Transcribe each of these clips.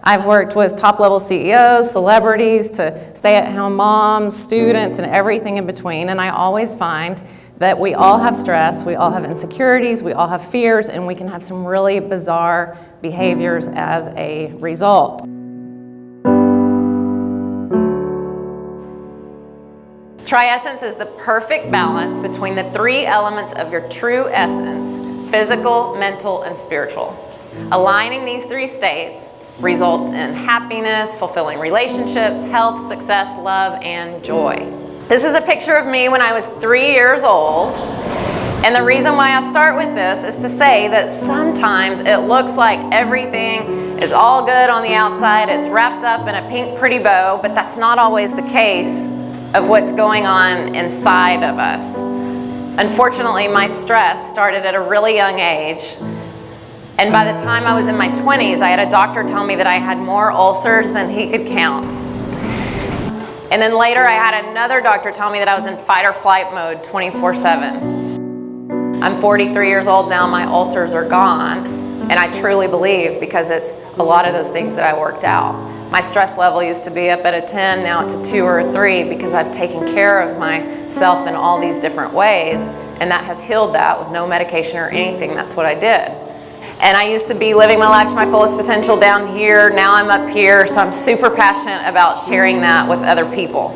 I've worked with top-level CEOs, celebrities, to stay-at-home moms, students, and everything in between, and I always find that we all have stress, we all have insecurities, we all have fears, and we can have some really bizarre behaviors as a result. TRIESSENCE is the perfect balance between the three elements of your true essence: physical, mental, and spiritual. Aligning these three states results in happiness, fulfilling relationships, health, success, love, and joy. This is a picture of me when I was 3 years old. And the reason why I start with this is to say that sometimes it looks like everything is all good on the outside, it's wrapped up in a pink pretty bow, but that's not always the case of what's going on inside of us. Unfortunately, my stress started at a really young age. And by the time I was in my 20s, I had a doctor tell me that I had more ulcers than he could count. And then later I had another doctor tell me that I was in fight or flight mode 24/7. I'm 43 years old now, my ulcers are gone, and I truly believe because it's a lot of those things that I worked out. My stress level used to be up at a 10, now it's a 2 or a 3 because I've taken care of myself in all these different ways, and that has healed that with no medication or anything. That's what I did. And I used to be living my life to my fullest potential down here. Now I'm up here, so I'm super passionate about sharing that with other people.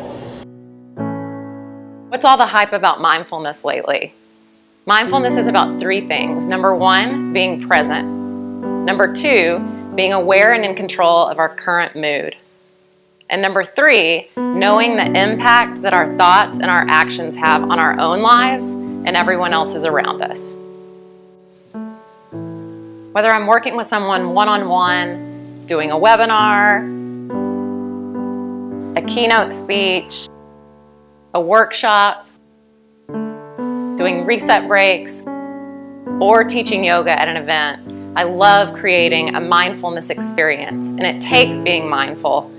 What's all the hype about mindfulness lately? Mindfulness is about 3 things. Number 1, being present. Number 2, being aware and in control of our current mood. And number 3, knowing the impact that our thoughts and our actions have on our own lives and everyone else's around us. Whether I'm working with someone one-on-one, doing a webinar, a keynote speech, a workshop, doing reset breaks, or teaching yoga at an event, I love creating a mindfulness experience, and it takes being mindful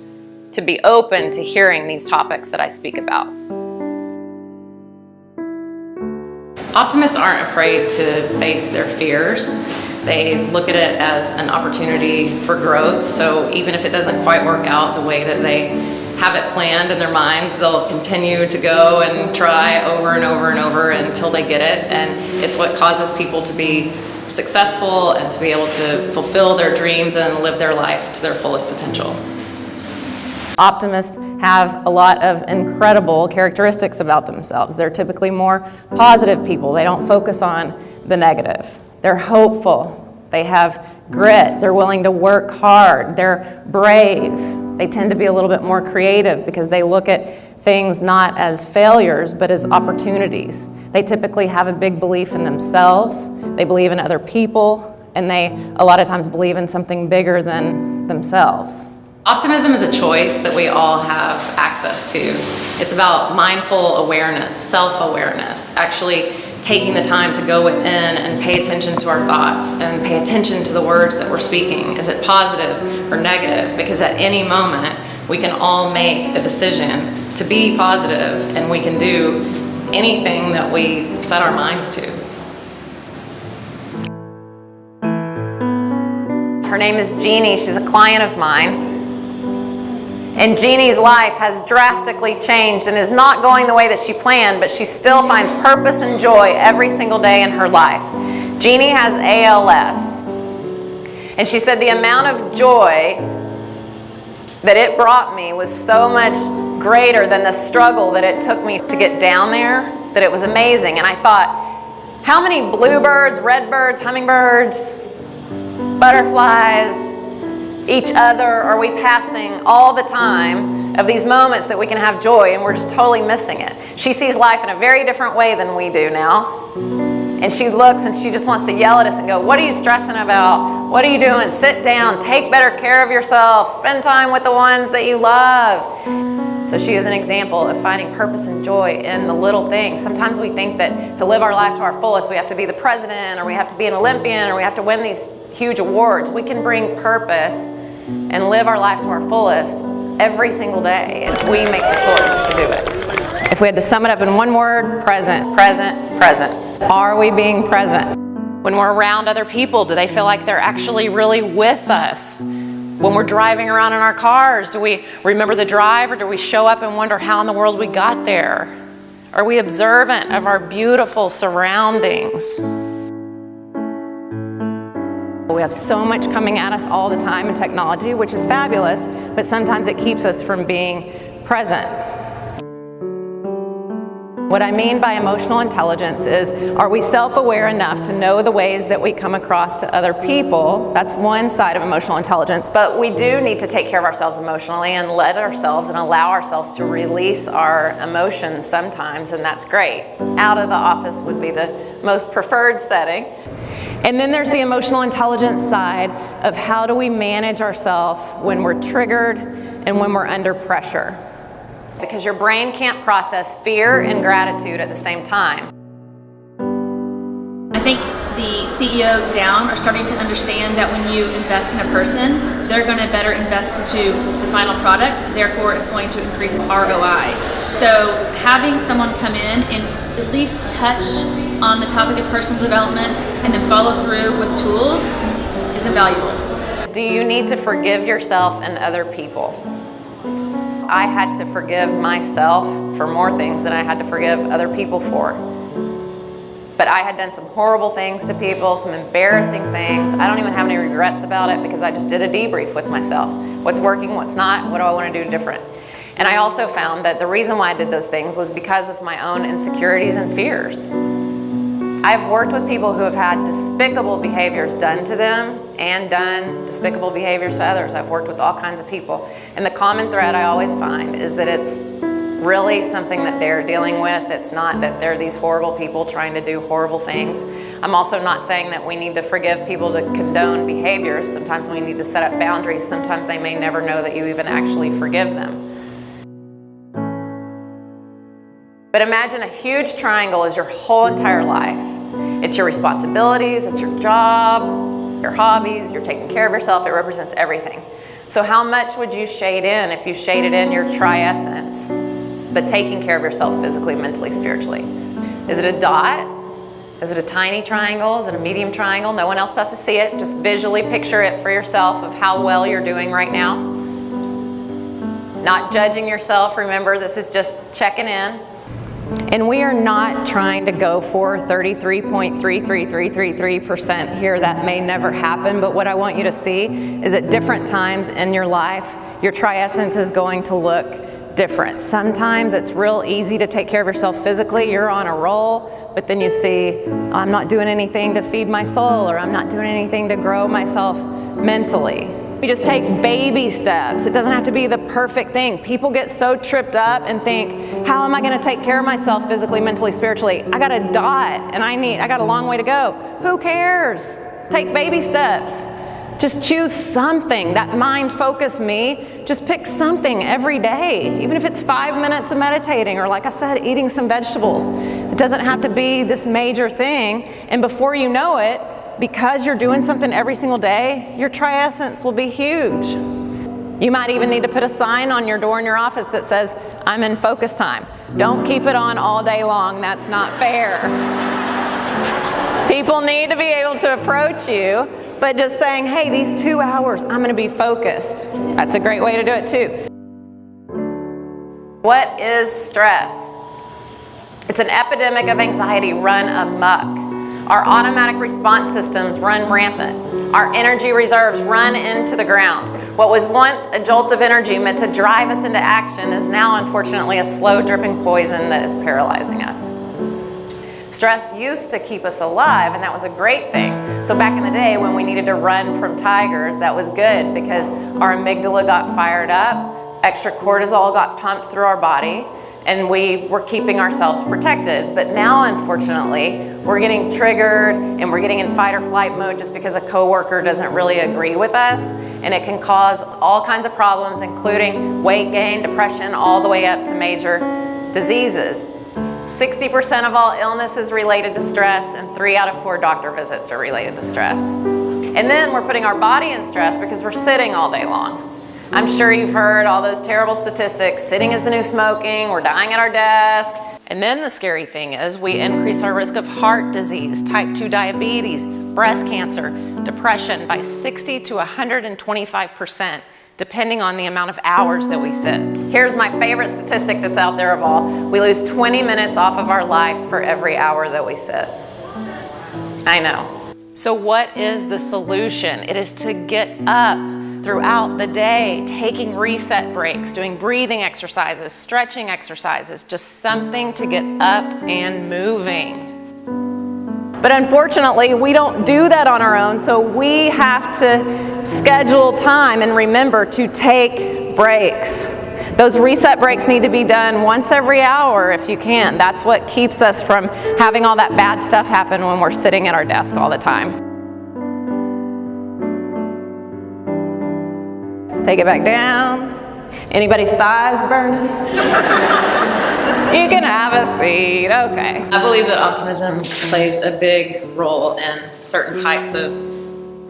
to be open to hearing these topics that I speak about. Optimists aren't afraid to face their fears. They look at it as an opportunity for growth, so even if it doesn't quite work out the way that they have it planned in their minds, they'll continue to go and try over and over and over until they get it, and it's what causes people to be successful and to be able to fulfill their dreams and live their life to their fullest potential. Optimists have a lot of incredible characteristics about themselves. They're typically more positive people. They don't focus on the negative. They're hopeful. They have grit. They're willing to work hard. They're brave. They tend to be a little bit more creative because they look at things not as failures, but as opportunities. They typically have a big belief in themselves. They believe in other people, and they a lot of times believe in something bigger than themselves. Optimism is a choice that we all have access to. It's about mindful awareness, self-awareness, actually taking the time to go within and pay attention to our thoughts and pay attention to the words that we're speaking. Is it positive or negative? Because at any moment, we can all make a decision to be positive, and we can do anything that we set our minds to. Her name is Jeannie. She's a client of mine. And Jeannie's life has drastically changed and is not going the way that she planned, but she still finds purpose and joy every single day in her life. Jeannie has ALS. And she said the amount of joy that it brought me was so much greater than the struggle that it took me to get down there, that it was amazing. And I thought, how many bluebirds, redbirds, hummingbirds, butterflies, each other are we passing all the time of these moments that we can have joy, and we're just totally missing it. She sees life in a very different way than we do now. And she looks and she just wants to yell at us and go, what are you stressing about? What are you doing? Sit down, take better care of yourself, spend time with the ones that you love. So she is an example of finding purpose and joy in the little things. Sometimes we think that to live our life to our fullest, we have to be the president, or we have to be an Olympian, or we have to win these huge awards. We can bring purpose and live our life to our fullest every single day if we make the choice to do it. If we had to sum it up in one word, present, present, present. Are we being present? When we're around other people, do they feel like they're actually really with us? When we're driving around in our cars, do we remember the drive, or do we show up and wonder how in the world we got there? Are we observant of our beautiful surroundings? We have so much coming at us all the time in technology, which is fabulous, but sometimes it keeps us from being present. What I mean by emotional intelligence is, are we self-aware enough to know the ways that we come across to other people? That's one side of emotional intelligence. But we do need to take care of ourselves emotionally and let ourselves and allow ourselves to release our emotions sometimes, and that's great. Out of the office would be the most preferred setting. And then there's the emotional intelligence side of how do we manage ourselves when we're triggered and when we're under pressure. Because your brain can't process fear and gratitude at the same time. I think the CEOs down are starting to understand that when you invest in a person, they're going to better invest into the final product, therefore it's going to increase ROI. So having someone come in and at least touch on the topic of personal development and then follow through with tools is invaluable. Do you need to forgive yourself and other people? I had to forgive myself for more things than I had to forgive other people for. But I had done some horrible things to people, some embarrassing things. I don't even have any regrets about it because I just did a debrief with myself. What's working, what's not, what do I want to do different? And I also found that the reason why I did those things was because of my own insecurities and fears. I've worked with people who have had despicable behaviors done to them and done despicable behaviors to others. I've worked with all kinds of people. And the common thread I always find is that it's really something that they're dealing with. It's not that they're these horrible people trying to do horrible things. I'm also not saying that we need to forgive people to condone behaviors. Sometimes we need to set up boundaries. Sometimes they may never know that you even actually forgive them. But imagine a huge triangle is your whole entire life. It's your responsibilities, it's your job, your hobbies, you're taking care of yourself, it represents everything. So how much would you shade in if you shaded in your TRIESSENCE, but taking care of yourself physically, mentally, spiritually? Is it a dot? Is it a tiny triangle? Is it a medium triangle? No one else has to see it. Just visually picture it for yourself of how well you're doing right now. Not judging yourself, remember, this is just checking in. And we are not trying to go for 33.33333% here. That may never happen, but what I want you to see is at different times in your life, your TRIESSENCE is going to look different. Sometimes it's real easy to take care of yourself physically. You're on a roll, but then you see, I'm not doing anything to feed my soul, or I'm not doing anything to grow myself mentally. We just take baby steps. It doesn't have to be the perfect thing. People get so tripped up and think, how am I going to take care of myself physically, mentally, spiritually? I got a dot and I got a long way to go. Who cares? Take baby steps. Just choose something. That mind focus me, just pick something every day. Even if it's 5 minutes of meditating, or like I said, eating some vegetables. It doesn't have to be this major thing. And before you know it, because you're doing something every single day, your TRIESSENCE will be huge. You might even need to put a sign on your door in your office that says, I'm in focus time. Don't keep it on all day long, that's not fair. People need to be able to approach you, but just saying, hey, these 2 hours, I'm gonna be focused. That's a great way to do it too. What is stress? It's an epidemic of anxiety run amok. Our automatic response systems run rampant. Our energy reserves run into the ground. What was once a jolt of energy meant to drive us into action is now, unfortunately, a slow dripping poison that is paralyzing us. Stress used to keep us alive, and that was a great thing. So back in the day when we needed to run from tigers, that was good because our amygdala got fired up, extra cortisol got pumped through our body, and we were keeping ourselves protected. But now, unfortunately, we're getting triggered and we're getting in fight or flight mode just because a coworker doesn't really agree with us, and it can cause all kinds of problems, including weight gain, depression, all the way up to major diseases. 60% of all illness is related to stress, and 3 out of 4 doctor visits are related to stress. And then we're putting our body in stress because we're sitting all day long. I'm sure you've heard all those terrible statistics. Sitting is the new smoking, we're dying at our desk. And then the scary thing is we increase our risk of heart disease, type 2 diabetes, breast cancer, depression by 60 to 125%, depending on the amount of hours that we sit. Here's my favorite statistic that's out there of all. We lose 20 minutes off of our life for every hour that we sit. I know. So what is the solution? It is to get up throughout the day, taking reset breaks, doing breathing exercises, stretching exercises, just something to get up and moving. But unfortunately, we don't do that on our own, so we have to schedule time and remember to take breaks. Those reset breaks need to be done once every hour if you can. That's what keeps us from having all that bad stuff happen when we're sitting at our desk all the time. Take it back down. Anybody's thighs burning? You can have a seat, okay. I believe that optimism plays a big role in certain types of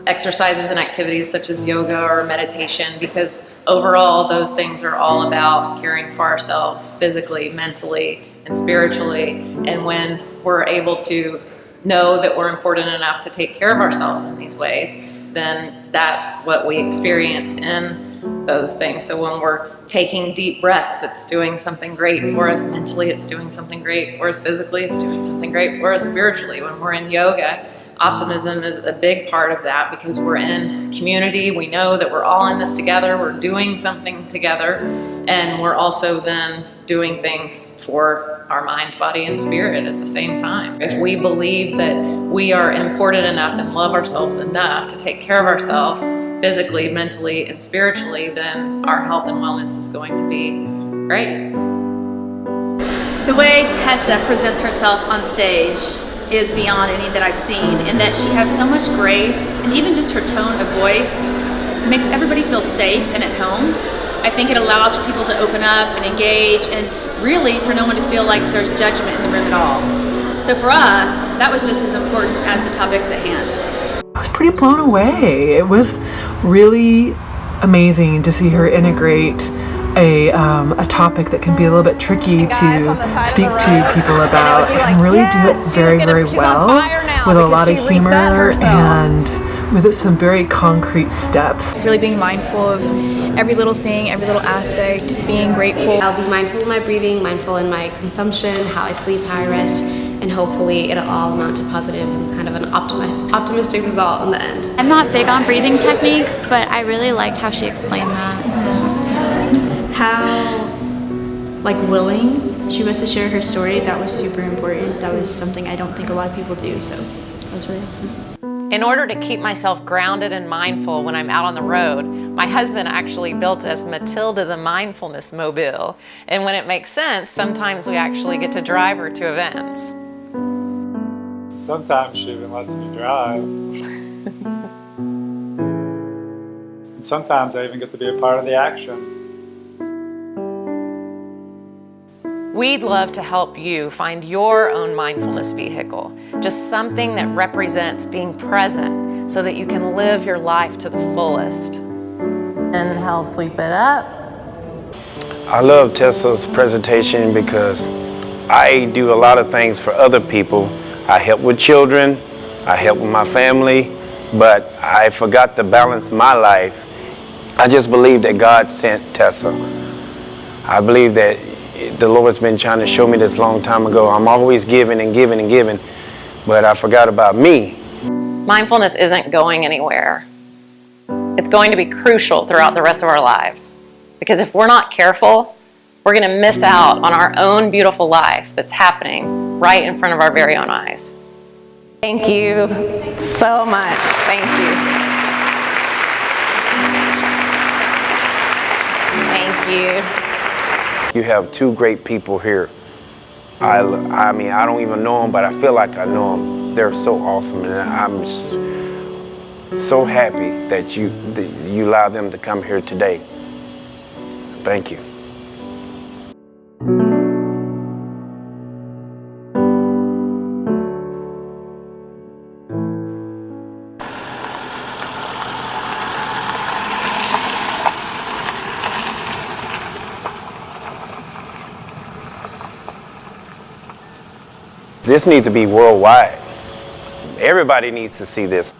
exercises and activities such as yoga or meditation, because overall those things are all about caring for ourselves physically, mentally, and spiritually. And when we're able to know that we're important enough to take care of ourselves in these ways, then that's what we experience in those things. So when we're taking deep breaths, it's doing something great for us mentally, it's doing something great for us physically, it's doing something great for us spiritually. When we're in yoga, optimism is a big part of that because we're in community. We know that we're all in this together. We're doing something together, and we're also then doing things for our mind, body, and spirit at the same time. If we believe that we are important enough and love ourselves enough to take care of ourselves physically, mentally, and spiritually, then our health and wellness is going to be great. The way Tessa presents herself on stage is beyond any that I've seen, in that she has so much grace, and even just her tone of voice makes everybody feel safe and at home. I think it allows for people to open up and engage, and really for no one to feel like there's judgment in the room at all. So for us, that was just as important as the topics at hand. I was pretty blown away. It was really amazing to see her integrate a topic that can be a little bit tricky to speak to people about, and really do it very, very well with a lot of humor and with some very concrete steps. Really being mindful of every little thing, every little aspect, being grateful. I'll be mindful of my breathing, mindful in my consumption, how I sleep, how I rest, and hopefully it'll all amount to positive and kind of an optimistic result in the end. I'm not big on breathing techniques, but I really liked how she explained that. So. How willing she was to share her story. That was super important. That was something I don't think a lot of people do, so that was really awesome. In order to keep myself grounded and mindful when I'm out on the road, my husband actually built us Matilda the Mindfulness Mobile. And when it makes sense, sometimes we actually get to drive her to events. Sometimes she even lets me drive. And sometimes I even get to be a part of the action. We'd love to help you find your own mindfulness vehicle, just something that represents being present so that you can live your life to the fullest. Inhale, sweep it up. I love Tessa's presentation because I do a lot of things for other people. I help with children, I help with my family, but I forgot to balance my life. I just believe that God sent Tessa. I believe that the Lord's been trying to show me this long time ago. I'm always giving and giving and giving, but I forgot about me. Mindfulness isn't going anywhere. It's going to be crucial throughout the rest of our lives. Because if we're not careful, we're going to miss out on our own beautiful life that's happening right in front of our very own eyes. Thank you so much. Thank you. Thank you. You have two great people here. I mean, I don't even know them, but I feel like I know them. They're so awesome, and I'm so happy that you allowed them to come here today. Thank you. This needs to be worldwide. Everybody needs to see this.